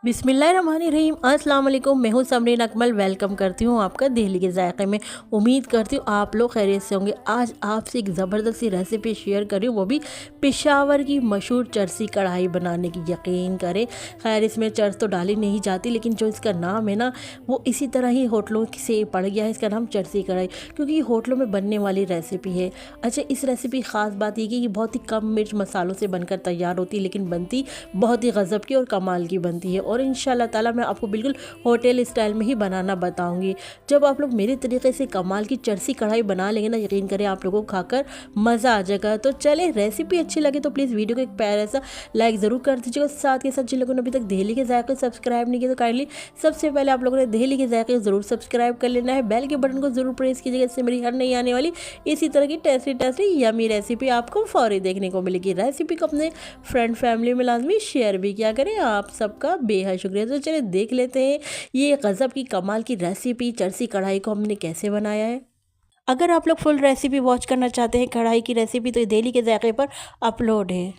बिस्मिल्लाहिर्रहमानिर्रहीम अस्सलाम वालेकुम। मैं हूँ समरीन अकमल। वेलकम करती हूँ आपका दिल्ली के जायके में। उम्मीद करती हूँ आप लोग खैरियत से होंगे। आज आपसे एक ज़बरदस्त सी रेसिपी शेयर कर रही हूँ, वो भी पेशावर की मशहूर चरसी कढ़ाई बनाने की। यकीन करें, खैर इसमें चर्स तो डाली नहीं जाती, लेकिन जो इसका नाम है ना, वो इसी तरह ही होटलों से पड़ गया है। इसका नाम चरसी कढ़ाई, क्योंकि ये होटलों में बनने वाली रेसिपी है। अच्छा, इस रेसिपी की ख़ास बात ये कि ये बहुत ही कम मिर्च मसालों से बनकर तैयार होती है, लेकिन बनती बहुत ही गज़ब की और कमाल की बनती है। और इंशाल्लाह ताला मैं आपको बिल्कुल होटल स्टाइल में ही बनाना बताऊंगी। जब आप लोग मेरे तरीके से कमाल की चरसी कढ़ाई बना लेंगे ना, यकीन करें आप लोगों को खाकर मज़ा आ जाएगा। तो चले, रेसिपी अच्छी लगे तो प्लीज़ वीडियो को एक प्यारा सा लाइक ज़रूर कर दीजिएगा। साथ के साथ जिन लोगों ने अभी तक दहली के जायके सब्सक्राइब नहीं किया तो काइंडली सबसे पहले आप लोगों ने दहली के जायके ज़रूर सब्सक्राइब कर लेना है। बेल के बटन को ज़रूर प्रेस कीजिएगा, इससे मेरी हर नई आने वाली इसी तरह की टेस्टी टेस्टी यमी रेसिपी आपको फौरी देखने को मिलेगी। रेसिपी को अपने फ्रेंड फैमिली में लाजमी शेयर भी किया करें। आप सबका बेहद शुक्रिया। तो चलिए देख लेते हैं ये गज़ब की कमाल की रेसिपी चरसी कढ़ाई को हमने कैसे बनाया है। अगर आप लोग फुल रेसिपी वॉच करना चाहते हैं कढ़ाई की रेसिपी, तो ये दिल्ली के जायके पर अपलोड है।